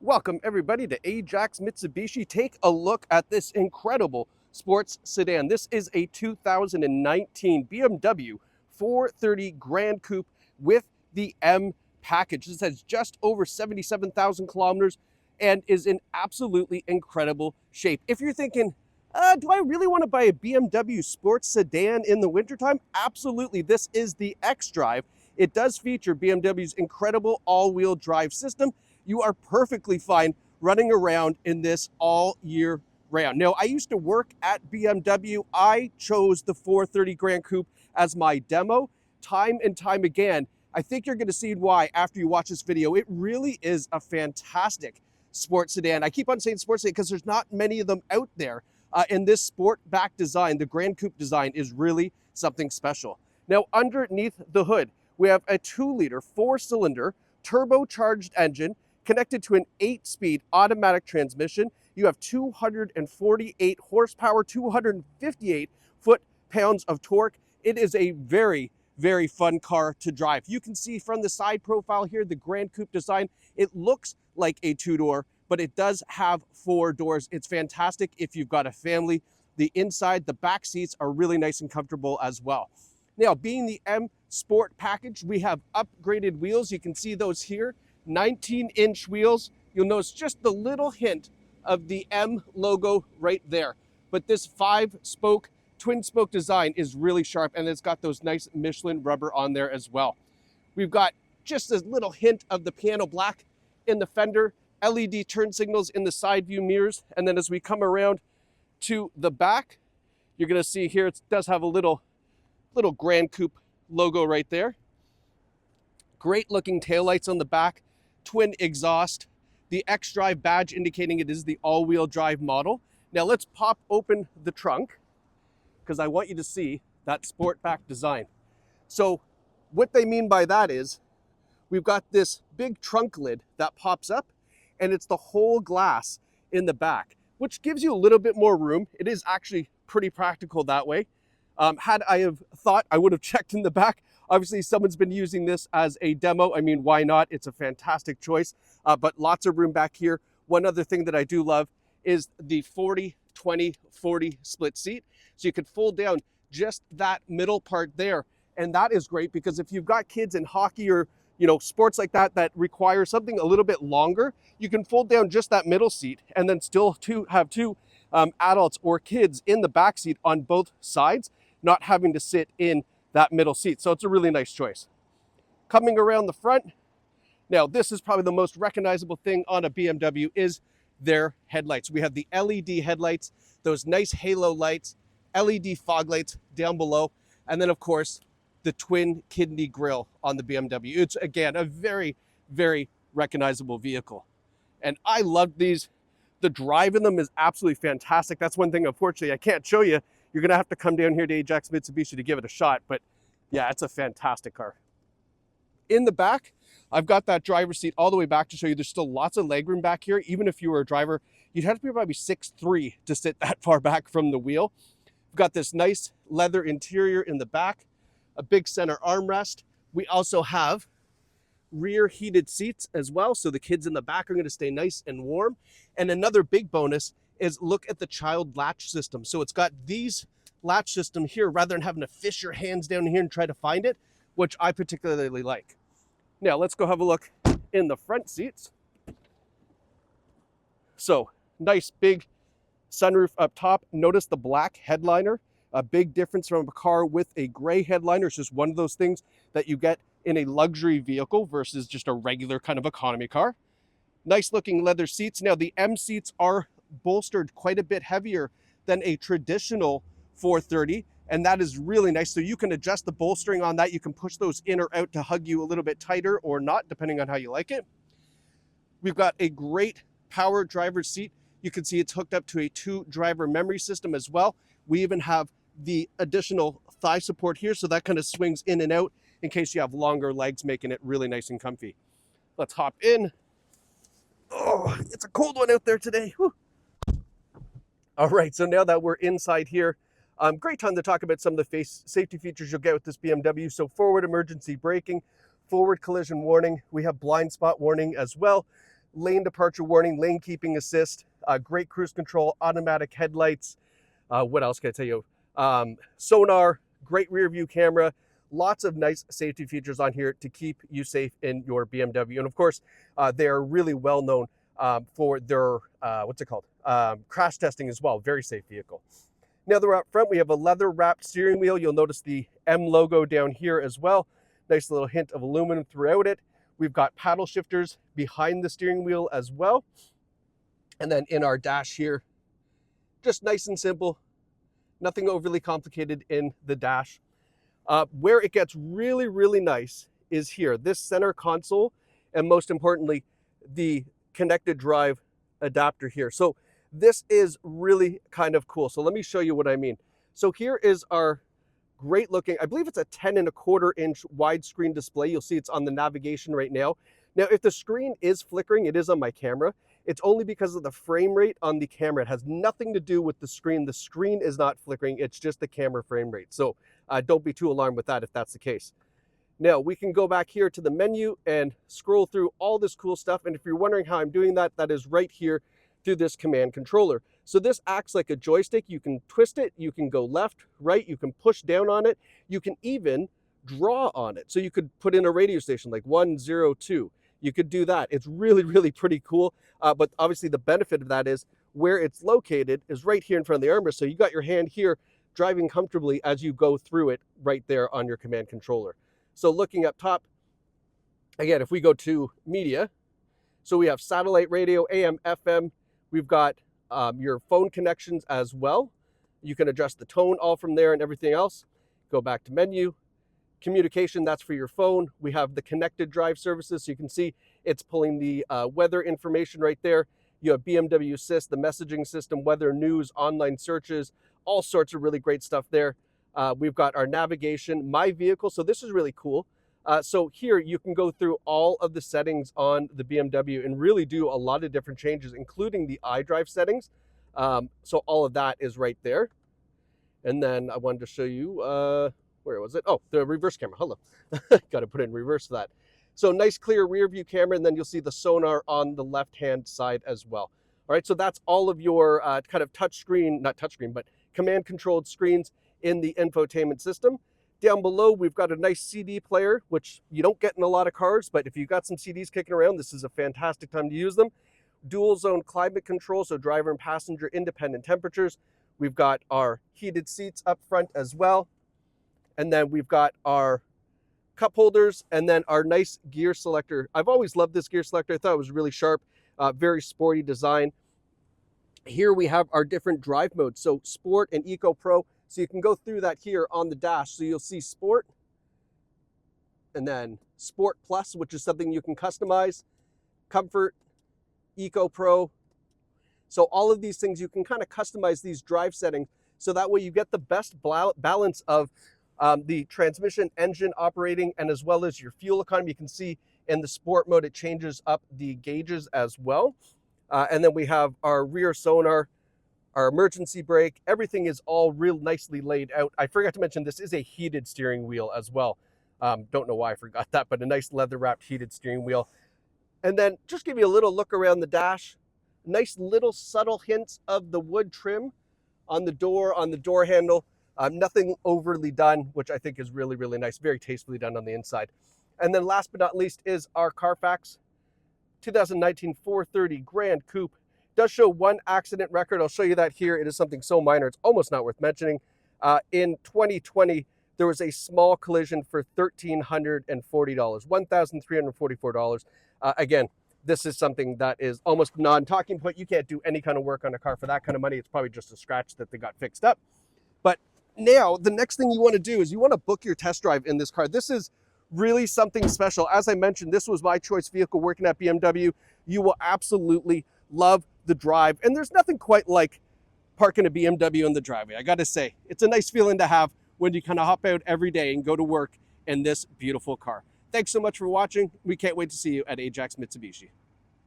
Welcome everybody to Ajax Mitsubishi. Take a look at this incredible sports sedan. This is a 2019 BMW 430 Gran Coupe with the M package. This has just over 77,000 kilometers and is in absolutely incredible shape. If you're thinking, do I really want to buy a BMW sports sedan in the wintertime? Absolutely. This is the XDrive. It does feature BMW's incredible all-wheel drive system. You are perfectly fine running around in this all year round. Now, I used to work at BMW. I chose the 430 Gran Coupe as my demo time and time again. I think you're going to see why after you watch this video. It really is a fantastic sports sedan. I keep on saying sports sedan because there's not many of them out there. And this sport back design, the Gran Coupe design, is really something special. Now, underneath the hood, we have a 2-liter 4-cylinder turbocharged engine connected to an 8-speed automatic transmission. You have 248 horsepower, 258 foot-pounds of torque. It is a very, very fun car to drive. You can see from the side profile here, the Gran Coupe design, it looks like a 2-door, but it does have 4 doors. It's fantastic if you've got a family. The inside, the back seats are really nice and comfortable as well. Now, being the M Sport package, we have upgraded wheels. You can see those here. 19-inch wheels. You'll notice just the little hint of the M logo right there. But this 5-spoke, twin-spoke design is really sharp, and it's got those nice Michelin rubber on there as well. We've got just a little hint of the piano black in the fender, LED turn signals in the side view mirrors, and then as we come around to the back, you're going to see here it does have a little Gran Coupe logo right there. Great looking taillights on the back. Twin exhaust, the XDrive badge indicating it is the all-wheel drive model. Now let's pop open the trunk because I want you to see that Sportback design. So what they mean by that is we've got this big trunk lid that pops up, and it's the whole glass in the back, which gives you a little bit more room. It is actually pretty practical that way. Had I have thought, I would have checked in the back. Obviously, someone's been using this as a demo. I mean, why not? It's a fantastic choice, but lots of room back here. One other thing that I do love is the 40-20-40 split seat. So you could fold down just that middle part there. And that is great because if you've got kids in hockey or sports like that that require something a little bit longer, you can fold down just that middle seat and then still have two adults or kids in the back seat on both sides, not having to sit in that middle seat. So it's a really nice choice. Coming around the front, now this is probably the most recognizable thing on a BMW is their headlights. We have the LED headlights, those nice halo lights, LED fog lights down below, and then of course the twin kidney grille on the BMW. It's again a very, very recognizable vehicle. And I love these. The drive in them is absolutely fantastic. That's one thing, unfortunately, I can't show you. You're gonna have to come down here to Ajax Mitsubishi to give it a shot, but yeah, it's a fantastic car. In the back, I've got that driver's seat all the way back to show you there's still lots of legroom back here. Even if you were a driver, you'd have to be probably 6'3" to sit that far back from the wheel. We've got this nice leather interior in the back, a big center armrest. We also have rear heated seats as well, so the kids in the back are gonna stay nice and warm. And another big bonus is look at the child latch system. So it's got these latch system here rather than having to fish your hands down here and try to find it, which I particularly like. Now let's go have a look in the front seats. So nice big sunroof up top. Notice the black headliner, a big difference from a car with a gray headliner. It's just one of those things that you get in a luxury vehicle versus just a regular kind of economy car. Nice looking leather seats. Now the M seats are bolstered quite a bit heavier than a traditional 430, and that is really nice. So you can adjust the bolstering on that. You can push those in or out to hug you a little bit tighter or not, depending on how you like it. We've got a great power driver's seat. You can see it's hooked up to a 2-driver memory system as well. We even have the additional thigh support here, so that kind of swings in and out in case you have longer legs, making it really nice and comfy. Let's hop in. Oh, it's a cold one out there today. Whew. All right, so now that we're inside here, great time to talk about some of the safety features you'll get with this BMW. So forward emergency braking, forward collision warning. We have blind spot warning as well. lane departure warning, lane keeping assist, great cruise control, automatic headlights. What else can I tell you? Sonar, great rear view camera, lots of nice safety features on here to keep you safe in your BMW. And of course, they're really well known for their, crash testing as well. Very safe vehicle. Now that we're up front, we have a leather wrapped steering wheel. You'll notice the M logo down here as well. Nice little hint of aluminum throughout it. We've got paddle shifters behind the steering wheel as well. And then in our dash here, just nice and simple, nothing overly complicated in the dash. Where it gets really, really nice is here, this center console, and most importantly, the connected drive adapter here. So this is really kind of cool. So let me show you what I mean. So here is our great looking, I believe it's a 10.25-inch widescreen display. You'll see it's on the navigation right now. Now, if the screen is flickering, it is on my camera. It's only because of the frame rate on the camera. It has nothing to do with the screen. The screen is not flickering. It's just the camera frame rate. So don't be too alarmed with that if that's the case. Now, we can go back here to the menu and scroll through all this cool stuff. And if you're wondering how I'm doing that, that is right here through this command controller. So this acts like a joystick. You can twist it, you can go left, right, you can push down on it, you can even draw on it. So you could put in a radio station like 102. You could do that. It's really, really pretty cool. But obviously the benefit of that is where it's located is right here in front of the armrest. So you got your hand here driving comfortably as you go through it right there on your command controller. So looking up top, again, if we go to media, so we have satellite radio, AM, FM, we've got your phone connections as well. You can adjust the tone all from there and everything else. Go back to menu. Communication, that's for your phone. We have the connected drive services. So you can see it's pulling the weather information right there. You have BMW Assist, the messaging system, weather, news, online searches, all sorts of really great stuff there. We've got our navigation, my vehicle. So this is really cool. So here you can go through all of the settings on the BMW and really do a lot of different changes, including the iDrive settings. So all of that is right there. And then I wanted to show you, where was it? Oh, the reverse camera. Hello. Got to put it in reverse for that. So nice clear rear view camera, and then you'll see the sonar on the left-hand side as well. All right, so that's all of your kind of touchscreen, not touchscreen, but command-controlled screens in the infotainment system. Down below, we've got a nice CD player, which you don't get in a lot of cars, but if you've got some CDs kicking around, this is a fantastic time to use them. Dual zone climate control, so driver and passenger independent temperatures. We've got our heated seats up front as well. And then we've got our cup holders and then our nice gear selector. I've always loved this gear selector. I thought it was really sharp, very sporty design. Here we have our different drive modes. So Sport and Eco Pro. So you can go through that here on the dash. So you'll see Sport and then Sport Plus, which is something you can customize, Comfort, Eco Pro. So all of these things, you can kind of customize these drive settings. So that way you get the best balance of the transmission, engine operating, and as well as your fuel economy. You can see in the sport mode, it changes up the gauges as well. And then we have our rear sonar, our emergency brake. Everything is all real nicely laid out. I forgot to mention this is a heated steering wheel as well. Don't know why I forgot that, but a nice leather wrapped heated steering wheel. And then just give you a little look around the dash. Nice little subtle hints of the wood trim on the door handle. Nothing overly done, which I think is really, really nice. Very tastefully done on the inside. And then last but not least is our Carfax 2019 430 Gran Coupe. Does show one accident record. I'll show you that here. It is something so minor, it's almost not worth mentioning. In 2020, there was a small collision for $1,340, $1,344. Again, this is something that is almost non-talking point. You can't do any kind of work on a car for that kind of money. It's probably just a scratch that they got fixed up. But now, the next thing you want to do is you want to book your test drive in this car. This is really something special. As I mentioned, this was my choice vehicle working at BMW. You will absolutely love the drive. And there's nothing quite like parking a BMW in the driveway. I got to say, it's a nice feeling to have when you kind of hop out every day and go to work in this beautiful car. Thanks so much for watching. We can't wait to see you at Ajax Mitsubishi.